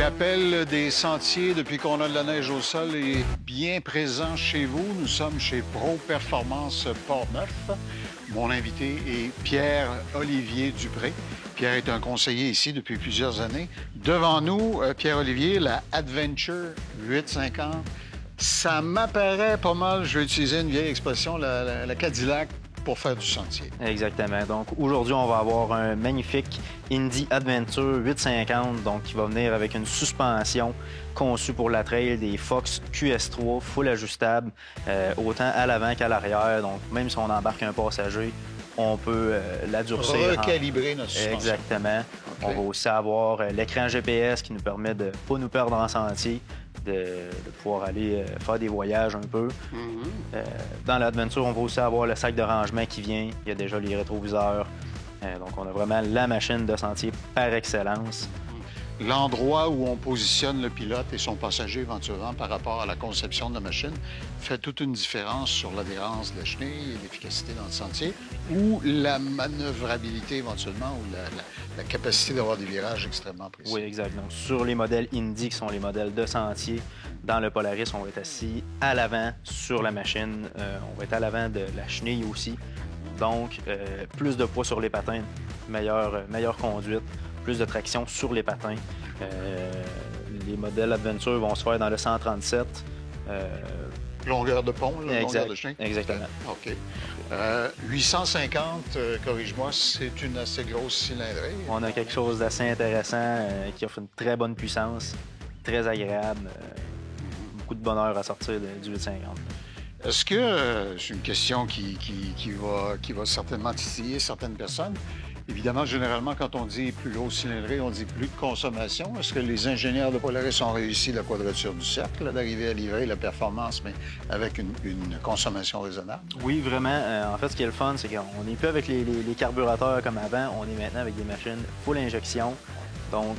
L'appel des sentiers depuis qu'on a de la neige au sol est bien présent chez vous. Nous sommes chez Pro Performance Portneuf. Mon invité est Pierre-Olivier Dupré. Pierre est un conseiller ici depuis plusieurs années. Devant nous, Pierre-Olivier, la Adventure 850. Ça m'apparaît pas mal, je vais utiliser une vieille expression, la Cadillac pour faire du sentier. Exactement. Donc aujourd'hui, on va avoir un magnifique Indy Adventure 850, donc qui va venir avec une suspension conçue pour la trail, des Fox QS3 full ajustable, autant à l'avant qu'à l'arrière. Donc même si on embarque un passager, on peut la durcir. Recalibrer notre suspension. Exactement. Okay. On va aussi avoir l'écran GPS qui nous permet de ne pas nous perdre en sentier, de pouvoir aller faire des voyages un peu. Dans l'Adventure, on va aussi avoir le sac de rangement qui vient. Il y a déjà les rétroviseurs. Donc, on a vraiment la machine de sentier par excellence. L'endroit où on positionne le pilote et son passager éventuellement par rapport à la conception de la machine fait toute une différence sur l'adhérence de la chenille et l'efficacité dans le sentier ou la manœuvrabilité éventuellement ou la capacité d'avoir des virages extrêmement précis. Oui, exact. Donc, sur les modèles Indy, qui sont les modèles de sentier, dans le Polaris, on va être assis à l'avant sur la machine. On va être à l'avant de la chenille aussi. Donc, plus de poids sur les patins, meilleure conduite. Plus de traction sur les patins. Les modèles Adventure vont se faire dans le 137. Longueur de pont, là, longueur de chenille? Exactement. OK. 850, corrige-moi, c'est une assez grosse cylindrée. On a quelque chose d'assez intéressant qui offre une très bonne puissance, très agréable, beaucoup de bonheur à sortir du 850. Est-ce que, c'est une question qui va certainement titiller certaines personnes, évidemment, généralement, quand on dit plus grosse cylindrée, on dit plus de consommation. Est-ce que les ingénieurs de Polaris ont réussi la quadrature du cercle, d'arriver à livrer la performance, mais avec une consommation raisonnable? Oui, vraiment. En fait, ce qui est le fun, c'est qu'on n'est plus avec les carburateurs comme avant. On est maintenant avec des machines full injection. Donc,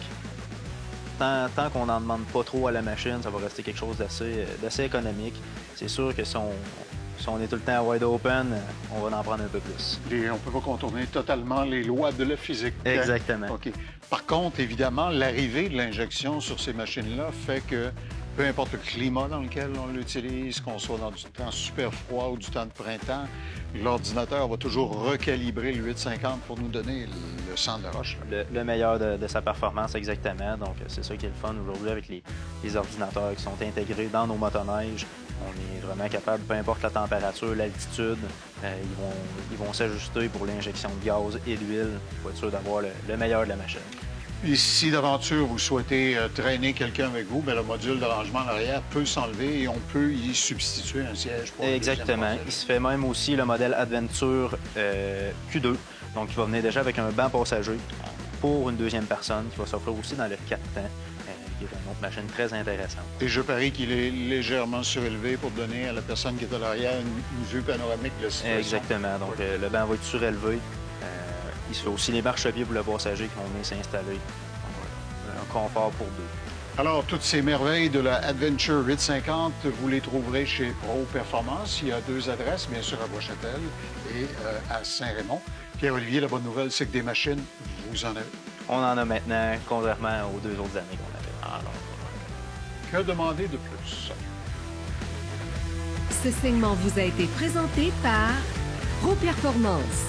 tant qu'on n'en demande pas trop à la machine, ça va rester quelque chose d'assez économique. C'est sûr que si on est tout le temps wide open, on va en prendre un peu plus. On ne peut pas contourner totalement les lois de la physique. Exactement. OK. Par contre, évidemment, l'arrivée de l'injection sur ces machines-là fait que peu importe le climat dans lequel on l'utilise, qu'on soit dans du temps super froid ou du temps de printemps, l'ordinateur va toujours recalibrer le 850 pour nous donner le sang de la roche. Le meilleur de sa performance, exactement. Donc, c'est ça qui est le fun aujourd'hui avec les ordinateurs qui sont intégrés dans nos motoneiges. On est vraiment capable, peu importe la température, l'altitude, ils vont s'ajuster pour l'injection de gaz et d'huile pour être sûr d'avoir le meilleur de la machine. Et si d'aventure vous souhaitez traîner quelqu'un avec vous, bien, le module de rangement à l'arrière peut s'enlever et on peut y substituer un siège pour exactement. Il se fait même aussi le modèle Adventure Q2, donc il va venir déjà avec un banc passager pour une deuxième personne qui va s'offrir aussi dans le 4 temps. Qui est une autre machine très intéressante. Et je parie qu'il est légèrement surélevé pour donner à la personne qui est à l'arrière une vue panoramique de la situation. Exactement. Donc, le banc va être surélevé. Il se fait aussi les marchepieds pour le passager qui vont venir s'installer. Un confort pour deux. Alors, toutes ces merveilles de la Adventure 850, vous les trouverez chez Pro Performance. Il y a 2 adresses, bien sûr, à Bois-Châtel et à Saint-Raymond. Pierre-Olivier, la bonne nouvelle, c'est que des machines, vous en avez. On en a maintenant, contrairement aux 2 autres années qu'on avait. Alors, que demander de plus? Ce segment vous a été présenté par Pro Performance.